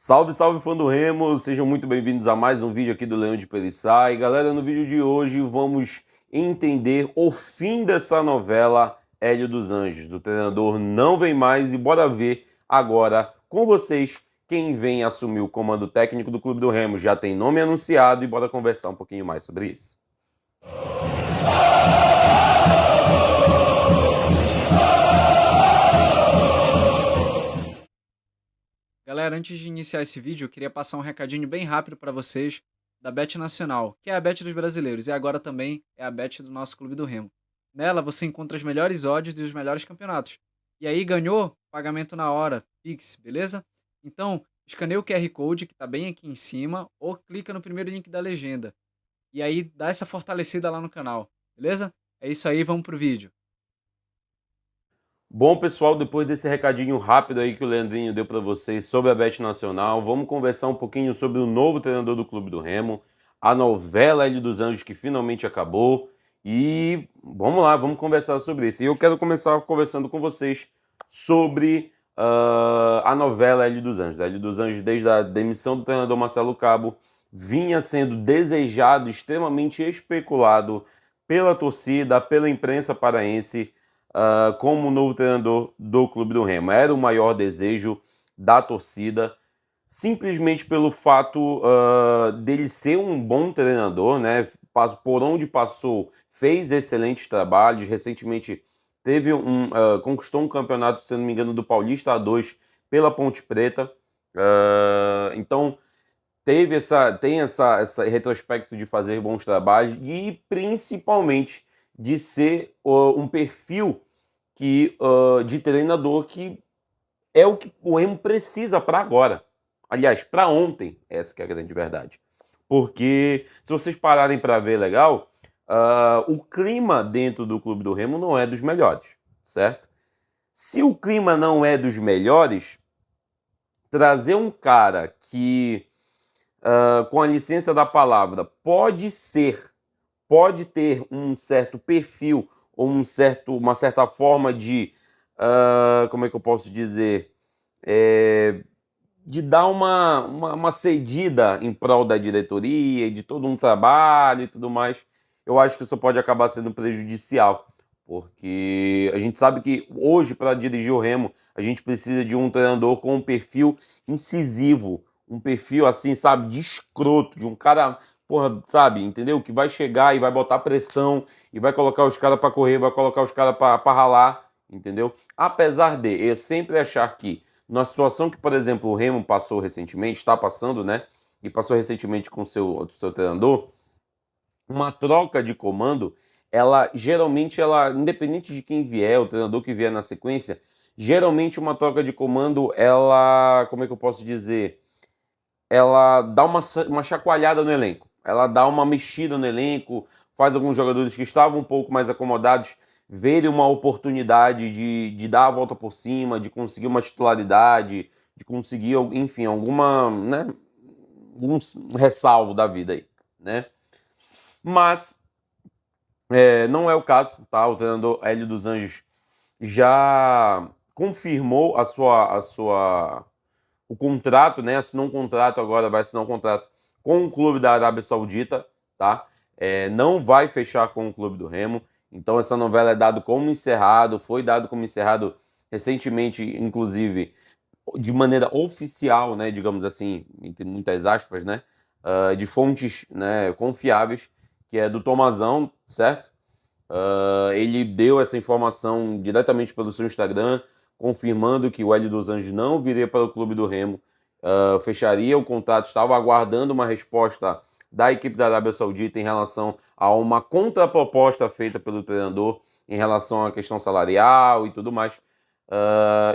Salve, salve, fã do Remo! Sejam muito bem-vindos a mais um vídeo aqui do Leão de Perissá. E galera, no vídeo de hoje vamos entender o fim dessa novela Hélio dos Anjos. Do treinador não vem mais e bora ver agora com vocês quem vem assumir o comando técnico do Clube do Remo. Já tem nome anunciado e bora conversar um pouquinho mais sobre isso. Galera, antes de iniciar esse vídeo, eu queria passar um recadinho bem rápido para vocês da Bet Nacional, que é a Bet dos brasileiros e agora também é a Bet do nosso Clube do Remo. Nela você encontra as melhores odds e os melhores campeonatos. E aí ganhou, pagamento na hora, Pix, beleza? Então, escaneia o QR Code que está bem aqui em cima ou clica no primeiro link da legenda. E aí dá essa fortalecida lá no canal, beleza? É isso aí, vamos pro vídeo. Bom, pessoal, depois desse recadinho rápido aí que o Leandrinho deu para vocês sobre a Bet Nacional, vamos conversar um pouquinho sobre o novo treinador do Clube do Remo, a novela Hélio dos Anjos que finalmente acabou e vamos lá, vamos conversar sobre isso. E eu quero começar conversando com vocês sobre a novela Hélio dos Anjos. Hélio dos Anjos, desde a demissão do treinador Marcelo Cabo, vinha sendo desejado, extremamente especulado pela torcida, pela imprensa paraense, como novo treinador do Clube do Remo. Era o maior desejo da torcida, simplesmente pelo fato dele ser um bom treinador, né? Por onde passou, fez excelentes trabalhos. Recentemente conquistou um campeonato, se não me engano, do Paulista A2 pela Ponte Preta. Então tem essa retrospecto de fazer bons trabalhos e principalmente de ser um perfil de treinador que é o que o Remo precisa para agora. Aliás, para ontem, essa que é a grande verdade. Porque se vocês pararem para ver legal, o clima dentro do Clube do Remo não é dos melhores, certo? Se o clima não é dos melhores, trazer um cara que, com a licença da palavra, pode ter um certo perfil ou uma certa forma de, como é que eu posso dizer, de dar uma cedida em prol da diretoria, de todo um trabalho e tudo mais, eu acho que isso pode acabar sendo prejudicial, porque a gente sabe que hoje, para dirigir o Remo, a gente precisa de um treinador com um perfil incisivo, um perfil assim, sabe, de escroto, de um cara, porra, sabe, entendeu? Que vai chegar e vai botar pressão e vai colocar os caras para correr, vai colocar os caras para ralar, entendeu? Apesar de eu sempre achar que numa situação que, por exemplo, o Remo passou recentemente, está passando, né? E passou recentemente com o seu treinador, uma troca de comando, ela geralmente, independente de quem vier, o treinador que vier na sequência, geralmente uma troca de comando, ela, como é que eu posso dizer? Ela dá uma chacoalhada no elenco, ela dá uma mexida no elenco, faz alguns jogadores que estavam um pouco mais acomodados verem uma oportunidade de dar a volta por cima, de conseguir uma titularidade, de conseguir, enfim, alguma, né, um ressalvo da vida aí, né? Mas não é o caso, tá? O treinador Hélio dos Anjos já confirmou o contrato, né? Assinou um contrato agora, vai assinar um contrato com o clube da Arábia Saudita, tá? Não vai fechar com o clube do Remo. Então essa novela foi dado como encerrado recentemente, inclusive de maneira oficial, né? Digamos assim, entre muitas aspas, né? De fontes, né, confiáveis, que é do Tomazão, certo? Ele deu essa informação diretamente pelo seu Instagram, confirmando que o Hélio dos Anjos não viria para o clube do Remo, fecharia o contrato, estava aguardando uma resposta da equipe da Arábia Saudita em relação a uma contraproposta feita pelo treinador em relação à questão salarial e tudo mais.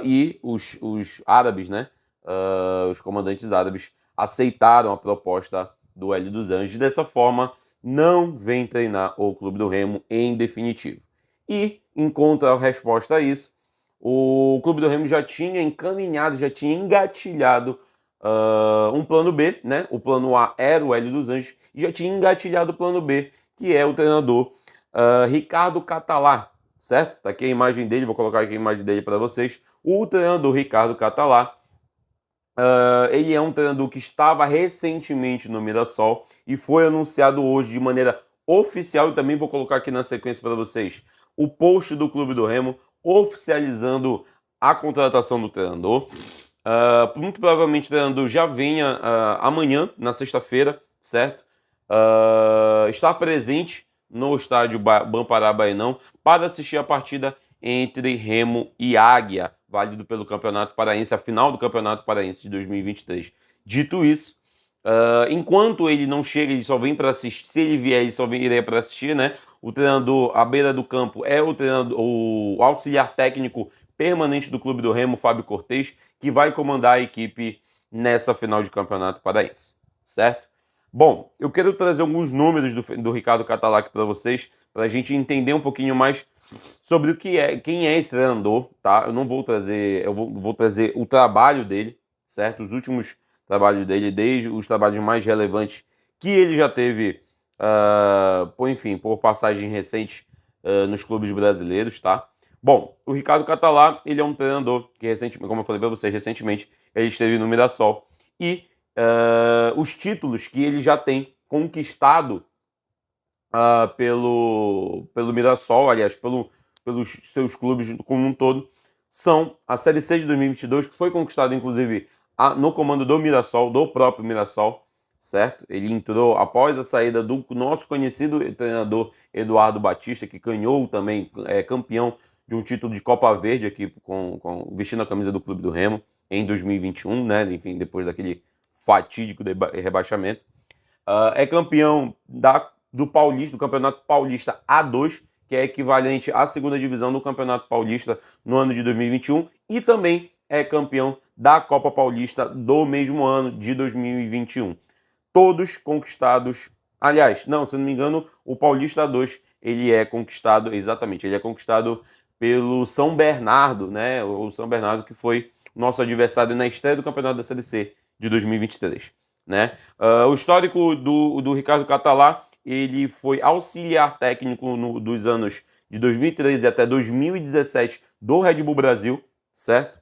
E os árabes, né, os comandantes árabes, aceitaram a proposta do Hélio dos Anjos. Dessa forma, não vem treinar o Clube do Remo em definitivo. E, em resposta a isso, o Clube do Remo já tinha encaminhado, já tinha engatilhado um plano B, né? O plano A era o Hélio dos Anjos, e já tinha engatilhado o plano B, que é o treinador Ricardo Catalá, certo? Tá aqui a imagem dele, vou colocar aqui a imagem dele para vocês. O treinador Ricardo Catalá, Ele é um treinador que estava recentemente no Mirassol e foi anunciado hoje de maneira oficial, e também vou colocar aqui na sequência para vocês o post do Clube do Remo oficializando a contratação do treinador. Muito provavelmente o treinador já venha amanhã, na sexta-feira, certo? Estar presente no estádio Bampará Bainão para assistir a partida entre Remo e Águia, válido pelo Campeonato Paraense, a final do Campeonato Paraense de 2023. Dito isso, enquanto ele não chega, ele só vem para assistir. Se ele vier, ele só iria para assistir, né? O treinador à beira do campo é o treinador, o auxiliar técnico permanente do Clube do Remo, Fábio Cortez, que vai comandar a equipe nessa final de Campeonato Paraense, certo? Bom, eu quero trazer alguns números do Ricardo Catalac para vocês, para a gente entender um pouquinho mais sobre o que é, quem é esse treinador, tá? Eu não vou trazer, vou trazer o trabalho dele, certo? Os últimos trabalhos dele, desde os trabalhos mais relevantes que ele já teve, por passagem recente nos clubes brasileiros, tá? Bom, o Ricardo Catalá, ele é um treinador que recentemente, como eu falei para vocês, recentemente ele esteve no Mirassol e os títulos que ele já tem conquistado pelo Mirassol, aliás, pelos seus clubes como um todo, são a Série C de 2022, que foi conquistada, inclusive, no comando do Mirassol, do próprio Mirassol, certo? Ele entrou após a saída do nosso conhecido treinador Eduardo Batista, que ganhou também, campeão de um título de Copa Verde aqui, vestindo a camisa do Clube do Remo, em 2021, né? Enfim, depois daquele fatídico rebaixamento. É campeão do Paulista, do Campeonato Paulista A2, que é equivalente à segunda divisão do Campeonato Paulista no ano de 2021, e também é campeão da Copa Paulista do mesmo ano de 2021. Todos conquistados, aliás, não, se não me engano, o Paulista A2, ele é conquistado pelo São Bernardo, né? O São Bernardo, que foi nosso adversário na estreia do Campeonato da Série C de 2023, né? O histórico do Ricardo Catalá, ele foi auxiliar técnico dos anos de 2013 até 2017 do Red Bull Brasil, certo?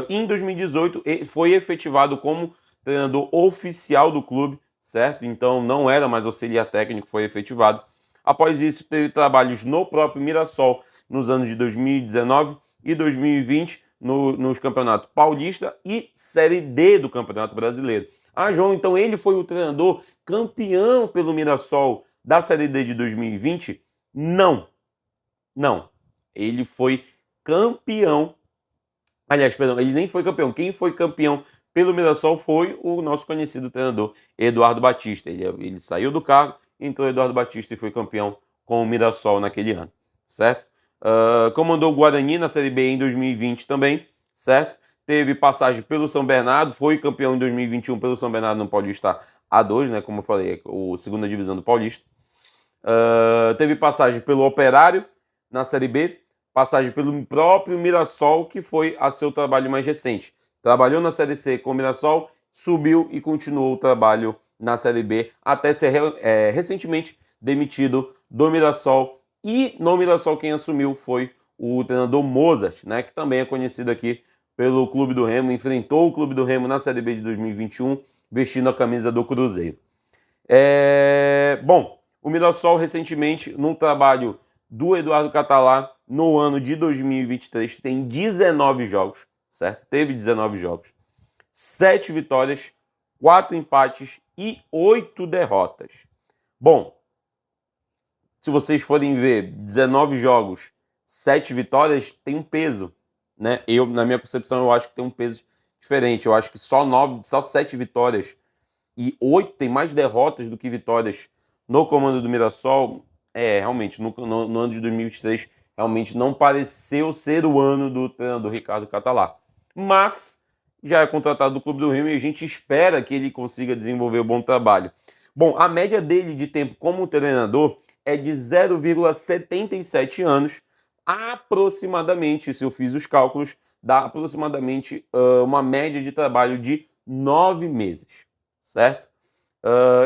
Em 2018 foi efetivado como treinador oficial do clube, certo? Então não era mais auxiliar técnico, foi efetivado. Após isso, teve trabalhos no próprio Mirassol nos anos de 2019 e 2020 nos campeonatos Paulista e Série D do Campeonato Brasileiro. João, então ele foi o treinador campeão pelo Mirassol da Série D de 2020? Não. Não. Ele foi campeão. Aliás, perdão, ele nem foi campeão. Quem foi campeão pelo Mirassol foi o nosso conhecido treinador Eduardo Batista. Ele saiu do cargo, entrou Eduardo Batista e foi campeão com o Mirassol naquele ano, certo? Comandou o Guarani na Série B em 2020 também, certo? Teve passagem pelo São Bernardo, foi campeão em 2021 pelo São Bernardo no Paulista A2, né? Como eu falei, a segunda divisão do Paulista. Teve passagem pelo Operário na Série B, passagem pelo próprio Mirassol, que foi a seu trabalho mais recente. Trabalhou na Série C com o Mirassol, subiu e continuou o trabalho na Série B, até ser recentemente demitido do Mirassol. E no Mirassol quem assumiu foi o treinador Mozart, né, que também é conhecido aqui pelo Clube do Remo, enfrentou o Clube do Remo na Série B de 2021, vestindo a camisa do Cruzeiro. Bom, o Mirassol recentemente, num trabalho do Eduardo Catalá, no ano de 2023, tem 19 jogos, certo? Teve 19 jogos, 7 vitórias, 4 empates e 8 derrotas. Bom, se vocês forem ver 19 jogos, 7 vitórias, tem um peso, né? Na minha concepção, eu acho que tem um peso diferente. Eu acho que só 7 vitórias e 8 tem mais derrotas do que vitórias no comando do Mirassol. Realmente, no ano de 2023, realmente não pareceu ser o ano do treinador Ricardo Catalá. Mas já é contratado do Clube do Remo e a gente espera que ele consiga desenvolver um bom trabalho. Bom, a média dele de tempo como treinador é de 0,77 anos, aproximadamente, se eu fiz os cálculos, dá aproximadamente uma média de trabalho de 9 meses, certo?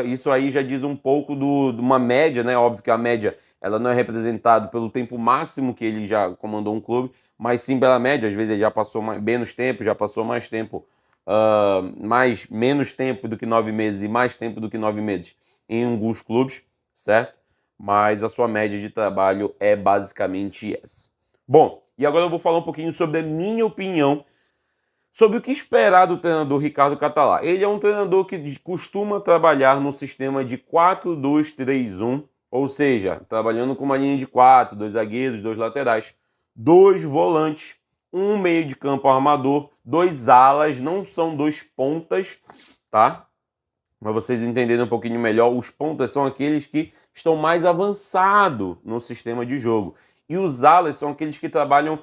Isso aí já diz um pouco de uma média, né? Óbvio que a média ela não é representada pelo tempo máximo que ele já comandou um clube, mas sim pela média. Às vezes ele já passou menos tempo, já passou mais tempo menos tempo do que 9 meses e mais tempo do que 9 meses em alguns clubes, certo? Mas a sua média de trabalho é basicamente essa. Bom, e agora eu vou falar um pouquinho sobre a minha opinião sobre o que esperar do treinador Ricardo Catalá. Ele é um treinador que costuma trabalhar no sistema de 4-2-3-1, ou seja, trabalhando com uma linha de 4, 2 zagueiros, 2 laterais, 2 volantes, um meio de campo armador, 2 alas, não são 2 pontas, tá? Para vocês entenderem um pouquinho melhor, os pontas são aqueles que estão mais avançados no sistema de jogo. E os alas são aqueles que trabalham,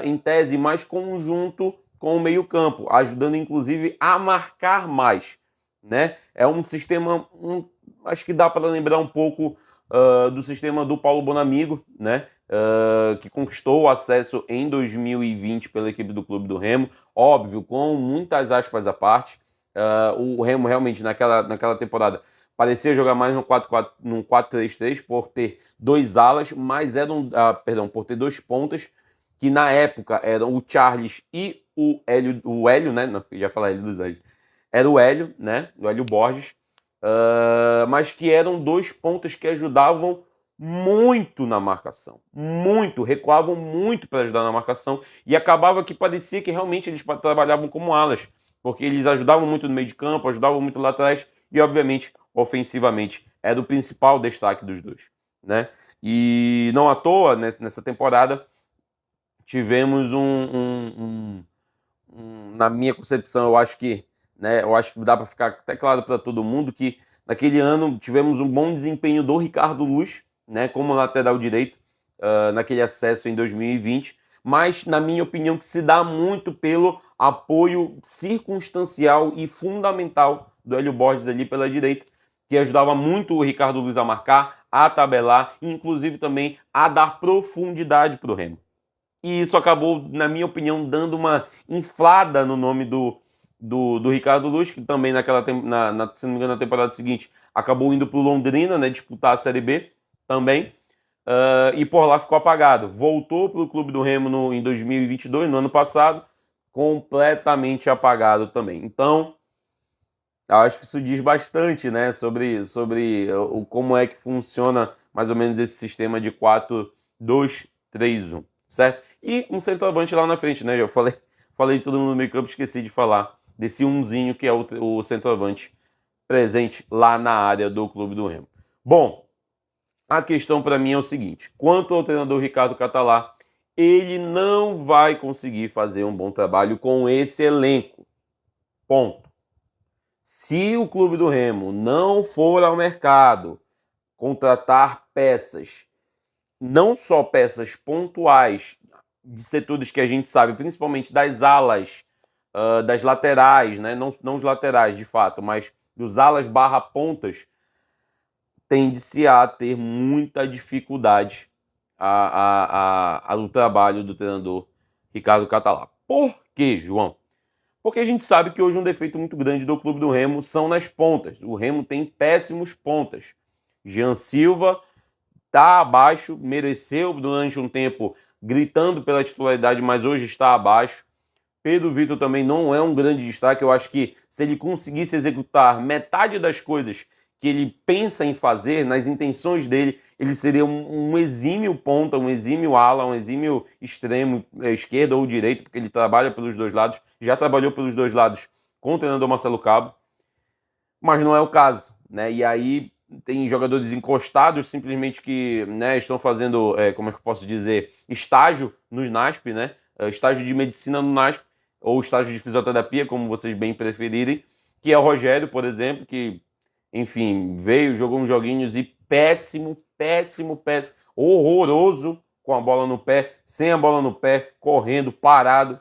em tese, mais conjunto com o meio-campo, ajudando inclusive a marcar mais, né? É um sistema, acho que dá para lembrar um pouco do sistema do Paulo Bonamigo, né? Que conquistou o acesso em 2020 pela equipe do Clube do Remo, óbvio, com muitas aspas à parte. O Remo realmente naquela temporada parecia jogar mais no 4-4, num 4-3-3 por ter 2 alas, mas por ter 2 pontas, que na época eram o Charles e o Hélio, né? Não, já falei Hélio dos Anjos. Era o Hélio, né? O Hélio Borges, mas que eram 2 pontas que ajudavam muito na marcação, muito, recuavam muito para ajudar na marcação, e acabava que parecia que realmente eles trabalhavam como alas, porque eles ajudavam muito no meio de campo, ajudavam muito lá atrás, e obviamente, ofensivamente, era o principal destaque dos dois, né? E não à toa, nessa temporada, tivemos na minha concepção, eu acho que dá para ficar até claro para todo mundo que naquele ano tivemos um bom desempenho do Ricardo Luz, né, como lateral direito, naquele acesso em 2020, mas na minha opinião que se dá muito pelo apoio circunstancial e fundamental do Hélio Borges ali pela direita, que ajudava muito o Ricardo Luz a marcar, a tabelar e inclusive também a dar profundidade para o Remo. E isso acabou, na minha opinião, dando uma inflada no nome do Ricardo Luz, que também se não me engano, na temporada seguinte acabou indo para o Londrina, né, disputar a Série B também, e por lá ficou apagado. Voltou para o Clube do Remo em 2022, no ano passado, completamente apagado também. Então, eu acho que isso diz bastante, né, sobre como é que funciona mais ou menos esse sistema de 4-2-3-1, certo? E um centroavante lá na frente, né? Já falei de todo mundo no meio campo, esqueci de falar desse umzinho que é o centroavante presente lá na área do Clube do Remo. Bom, a questão para mim é o seguinte: quanto ao treinador Ricardo Catalá, ele não vai conseguir fazer um bom trabalho com esse elenco. Ponto. Se o Clube do Remo não for ao mercado contratar peças, não só peças pontuais de setores que a gente sabe, principalmente das alas, das laterais, né? Não os laterais de fato, mas dos alas barra pontas, tende-se a ter muita dificuldade no trabalho do treinador Ricardo Catalá. Por quê, João? Porque a gente sabe que hoje um defeito muito grande do Clube do Remo são nas pontas. O Remo tem péssimos pontas. Jean Silva está abaixo, mereceu durante um tempo gritando pela titularidade, mas hoje está abaixo. Pedro Vitor também não é um grande destaque. Eu acho que se ele conseguisse executar metade das coisas que ele pensa em fazer, nas intenções dele, ele seria um exímio ponta, um exímio ala, um exímio extremo, esquerda ou direito, porque ele trabalha pelos dois lados, já trabalhou pelos dois lados com o treinador Marcelo Cabo, mas não é o caso, né? E aí tem jogadores encostados simplesmente que, né, estão fazendo, como é que eu posso dizer, estágio no NASP, né? Estágio de medicina no NASP, ou estágio de fisioterapia, como vocês bem preferirem, que é o Rogério, por exemplo, que, enfim, veio, jogou uns joguinhos e péssimo, horroroso com a bola no pé, sem a bola no pé, correndo, parado.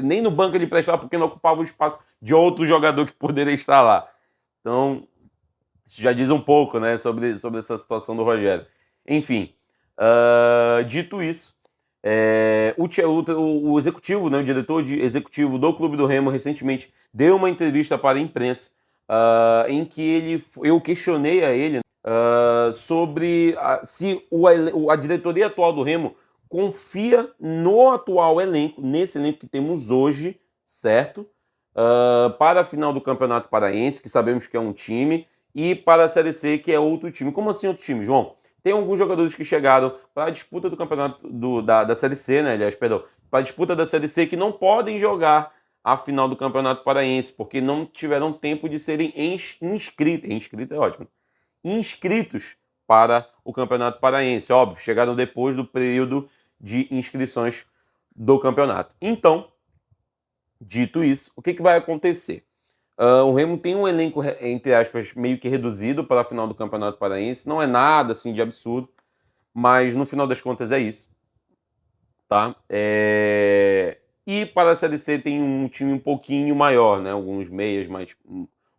Nem no banco ele prestava porque não ocupava o espaço de outro jogador que poderia estar lá. Então, isso já diz um pouco, né, sobre essa situação do Rogério. Enfim, dito isso, o executivo, né, o diretor executivo do Clube do Remo recentemente deu uma entrevista para a imprensa em que eu questionei a ele sobre se a diretoria atual do Remo confia no atual elenco, nesse elenco que temos hoje, certo? Para a final do Campeonato Paraense, que sabemos que é um time, e para a Série C, que é outro time. Como assim outro time, João? Tem alguns jogadores que chegaram para a disputa do campeonato da Série C, né? Aliás, perdão, para a disputa da Série C que não podem jogar a final do Campeonato Paraense, porque não tiveram tempo de serem inscritos é ótimo, inscritos para o Campeonato Paraense. Óbvio, chegaram depois do período de inscrições do campeonato. Então, dito isso, o que vai acontecer? O Remo tem um elenco, entre aspas, meio que reduzido para a final do Campeonato Paraense. Não é nada assim de absurdo, mas no final das contas é isso. Tá? E para a Série C tem um time um pouquinho maior, né? Alguns meias, mais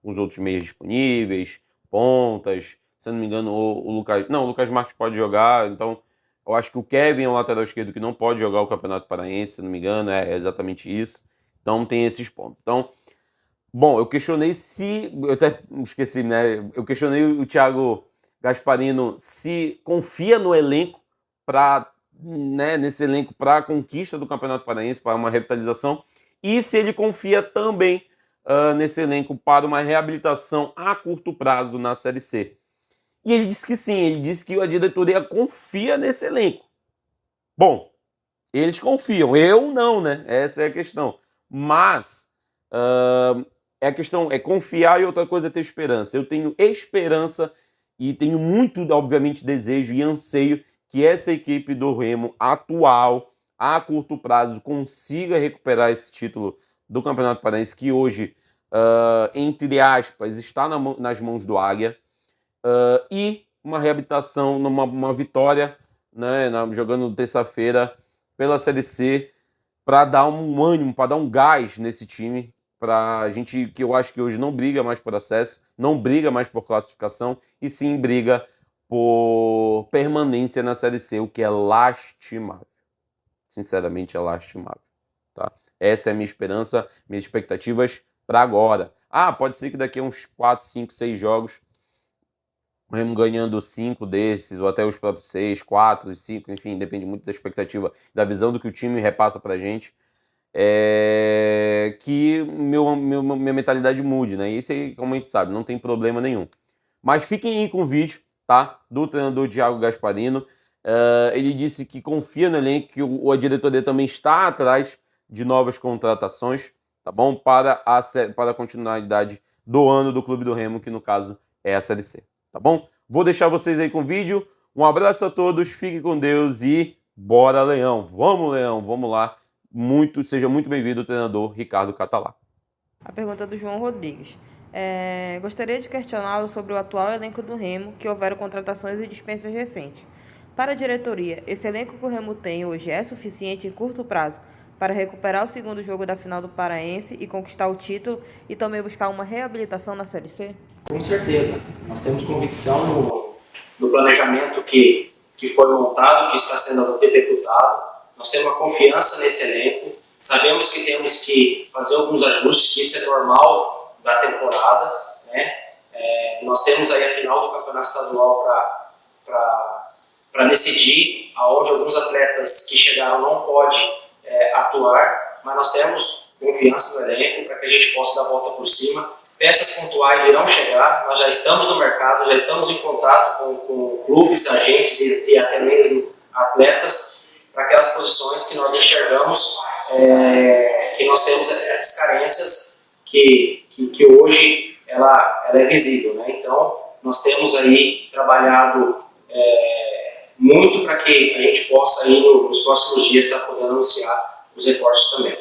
uns outros meias disponíveis, pontas. Se eu não me engano, o Lucas... Não, o Lucas Marques pode jogar, então eu acho que o Kevin é o lateral esquerdo que não pode jogar o Campeonato Paraense, se eu não me engano, é exatamente isso. Então tem esses pontos. Então, bom, eu questionei se... Eu até esqueci, né? Eu questionei o Thiago Gasparino se confia no elenco para... Né, nesse elenco para a conquista do Campeonato Paraense, para uma revitalização, e se ele confia também nesse elenco para uma reabilitação a curto prazo na Série C. E ele disse que sim, ele disse que a diretoria confia nesse elenco. Bom, eles confiam, eu não, né? Essa é a questão. Mas a questão é confiar e outra coisa é ter esperança. Eu tenho esperança e tenho muito, obviamente, desejo e anseio que essa equipe do Remo atual, a curto prazo, consiga recuperar esse título do Campeonato Paraense, que hoje, entre aspas, está nas mãos do Águia, e uma reabilitação, uma vitória, né, jogando terça-feira pela Série C, para dar um ânimo, para dar um gás nesse time, para a gente, que eu acho que hoje não briga mais por acesso, não briga mais por classificação, e sim briga por permanência na Série C, o que é lastimável. Sinceramente, é lastimável. Tá? Essa é a minha esperança, minhas expectativas para agora. Pode ser que daqui a uns 4, 5, 6 jogos, o Remo ganhando 5 desses, ou até os próprios 6, 4, 5, enfim, depende muito da expectativa, da visão do que o time repassa pra gente, que minha mentalidade mude, né? E isso aí, como a gente sabe, não tem problema nenhum. Mas fiquem aí com o vídeo, tá? Do treinador Thiago Gasparino. Ele disse que confia no elenco, que a diretoria também está atrás de novas contratações, tá bom? Para a continuidade do ano do Clube do Remo, que no caso é a Série C, tá bom? Vou deixar vocês aí com o vídeo. Um abraço a todos, fiquem com Deus e bora, Leão! Leão, vamos lá. Seja muito bem-vindo o treinador Ricardo Catalá. A pergunta do João Rodrigues. Gostaria de questioná-lo sobre o atual elenco do Remo, que houveram contratações e dispensas recentes. Para a diretoria, esse elenco que o Remo tem hoje é suficiente em curto prazo para recuperar o segundo jogo da final do Paraense e conquistar o título e também buscar uma reabilitação na Série C? Com certeza. Nós temos convicção no planejamento que foi montado, que está sendo executado. Nós temos uma confiança nesse elenco. Sabemos que temos que fazer alguns ajustes, que isso é normal da temporada, né? Nós temos aí a final do Campeonato Estadual para decidir, aonde alguns atletas que chegaram não podem atuar, mas nós temos confiança no elenco para que a gente possa dar a volta por cima. Peças pontuais irão chegar, nós já estamos no mercado, já estamos em contato com clubes, agentes e até mesmo atletas, para aquelas posições que nós enxergamos que nós temos essas carências que hoje ela é visível, né? Então, nós temos aí trabalhado muito para que a gente possa aí nos próximos dias estar podendo anunciar os reforços também.